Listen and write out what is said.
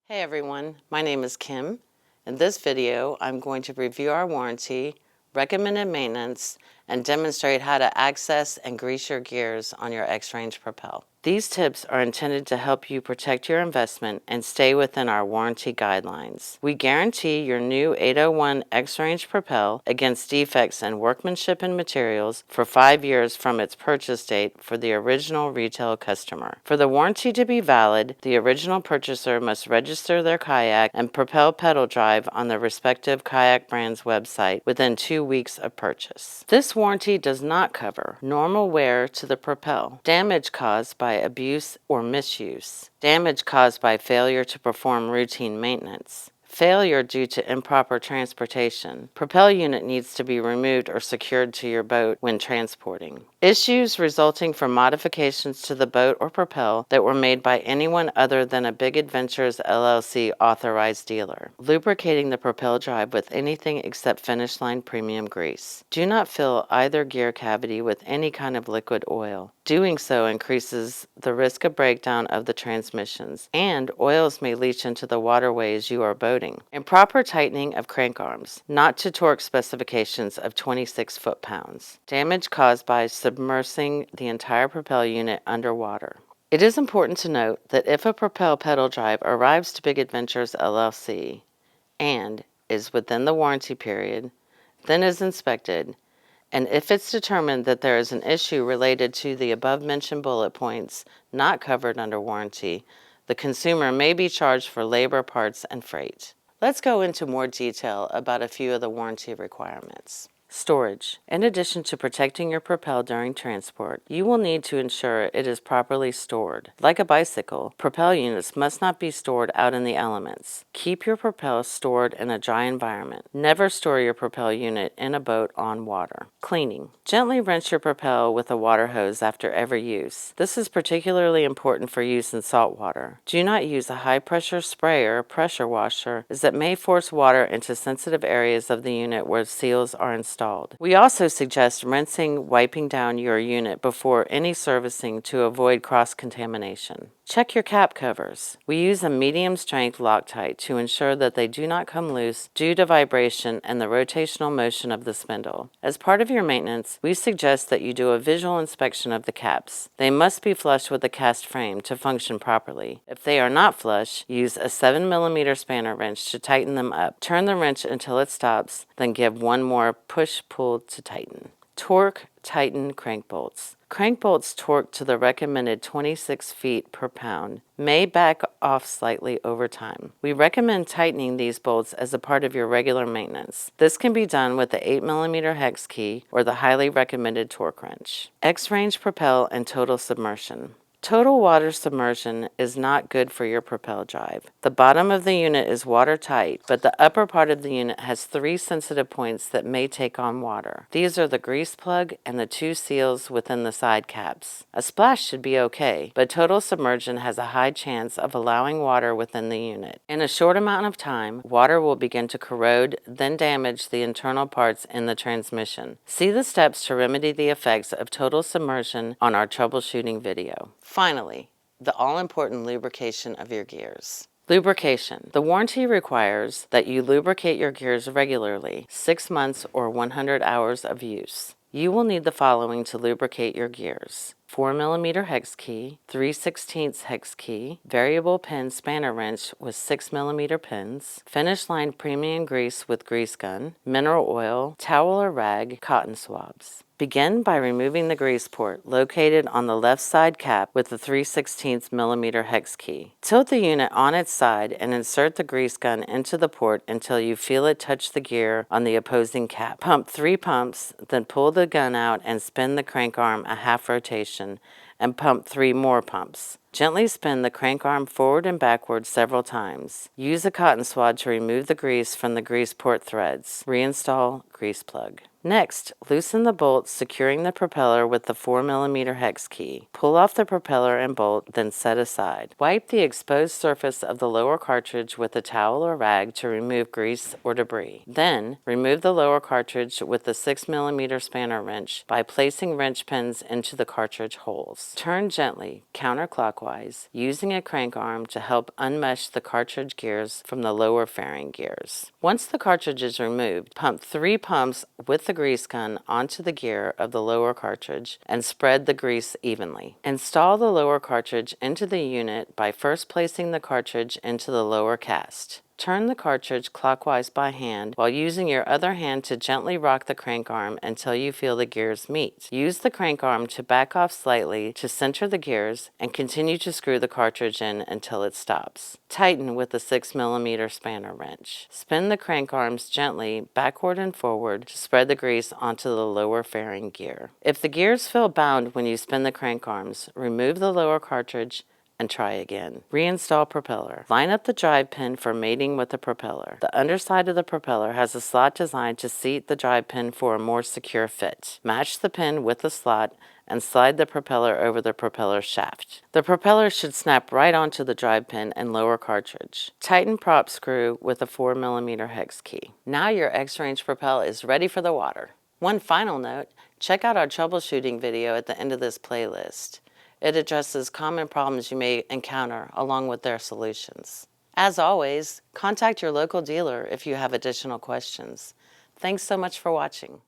Hey everyone, my name is Kim. In this video, I'm going to review our warranty, recommended maintenance, and demonstrate how to access and grease your gears on your X-Range Propel. These tips are intended to help you protect your investment and stay within our warranty guidelines. We guarantee your new 801 X-Range Propel against defects in workmanship and materials for 5 years from its purchase date for the original retail customer. For the warranty to be valid, the original purchaser must register their kayak and Propel Pedal Drive on the respective kayak brand's website within 2 weeks of purchase. This warranty does not cover normal wear to the Propel, damage caused by abuse or misuse, damage caused by failure to perform routine maintenance, failure due to improper transportation. Propel unit needs to be removed or secured to your boat when transporting. Issues resulting from modifications to the boat or propel that were made by anyone other than a Big Adventures LLC authorized dealer. Lubricating the Propel Drive with anything except Finish Line premium grease. Do not fill either gear cavity with any kind of liquid oil. Doing so increases the risk of breakdown of the transmissions, and oils may leach into the waterways you are boating. Improper tightening of crank arms, not to torque specifications of 26 foot-pounds. Damage caused by submersing the entire Propel unit underwater. It is important to note that if a Propel pedal drive arrives to Big Adventures LLC and is within the warranty period, then is inspected, and if it's determined that there is an issue related to the above-mentioned bullet points not covered under warranty, the consumer may be charged for labor, parts, and freight. Let's go into more detail about a few of the warranty requirements. Storage. In addition to protecting your Propel during transport, you will need to ensure it is properly stored. Like a bicycle, Propel units must not be stored out in the elements. Keep your Propel stored in a dry environment. Never store your Propel unit in a boat on water. Cleaning. Gently rinse your Propel with a water hose after every use. This is particularly important for use in salt water. Do not use a high-pressure sprayer or pressure washer, as it may force water into sensitive areas of the unit where seals are installed. We also suggest wiping down your unit before any servicing to avoid cross-contamination. Check your cap covers. We use a medium-strength Loctite to ensure that they do not come loose due to vibration and the rotational motion of the spindle. As part of your maintenance, we suggest that you do a visual inspection of the caps. They must be flush with the cast frame to function properly. If they are not flush, use a 7mm spanner wrench to tighten them up. Turn the wrench until it stops, then give one more push-pull to tighten. Torque, tighten crank bolts. Crank bolts torqued to the recommended 26 feet per pound may back off slightly over time. We recommend tightening these bolts as a part of your regular maintenance. This can be done with the 8mm hex key or the highly recommended torque wrench. X-Range Propel and Total Submersion. Total water submersion is not good for your Propel drive. The bottom of the unit is watertight, but the upper part of the unit has 3 sensitive points that may take on water. These are the grease plug and the 2 seals within the side caps. A splash should be okay, but total submersion has a high chance of allowing water within the unit. In a short amount of time, water will begin to corrode, then damage the internal parts in the transmission. See the steps to remedy the effects of total submersion on our troubleshooting video. Finally, the all-important lubrication of your gears. Lubrication. The warranty requires that you lubricate your gears regularly, 6 months or 100 hours of use. You will need the following to lubricate your gears: 4mm hex key, 3/16 hex key, variable pin spanner wrench with 6mm pins, Finish Line premium grease with grease gun, mineral oil, towel or rag, cotton swabs. Begin by removing the grease port located on the left side cap with the 3/16mm hex key. Tilt the unit on its side and insert the grease gun into the port until you feel it touch the gear on the opposing cap. Pump 3 pumps, then pull the gun out and spin the crank arm a half rotation and pump 3 more pumps. Gently spin the crank arm forward and backward several times. Use a cotton swab to remove the grease from the grease port threads. Reinstall grease plug. Next, loosen the bolts securing the propeller with the 4mm hex key. Pull off the propeller and bolt, then set aside. Wipe the exposed surface of the lower cartridge with a towel or rag to remove grease or debris. Then, remove the lower cartridge with the 6mm spanner wrench by placing wrench pins into the cartridge holes. Turn gently, counterclockwise, using a crank arm to help unmesh the cartridge gears from the lower fairing gears. Once the cartridge is removed, pump 3 pumps with the grease gun onto the gear of the lower cartridge and spread the grease evenly. Install the lower cartridge into the unit by first placing the cartridge into the lower cast. Turn the cartridge clockwise by hand while using your other hand to gently rock the crank arm until you feel the gears meet. Use the crank arm to back off slightly to center the gears and continue to screw the cartridge in until it stops. Tighten with the 6mm spanner wrench. Spin the crank arms gently backward and forward to spread the grease onto the lower fairing gear. If the gears feel bound when you spin the crank arms, remove the lower cartridge and try again. Reinstall propeller. Line up the drive pin for mating with the propeller. The underside of the propeller has a slot designed to seat the drive pin for a more secure fit. Match the pin with the slot and slide the propeller over the propeller shaft. The propeller should snap right onto the drive pin and lower cartridge. Tighten prop screw with a 4mm hex key. Now your X-Range Propel is ready for the water. One final note, check out our troubleshooting video at the end of this playlist. It addresses common problems you may encounter along with their solutions. As always, contact your local dealer if you have additional questions. Thanks so much for watching.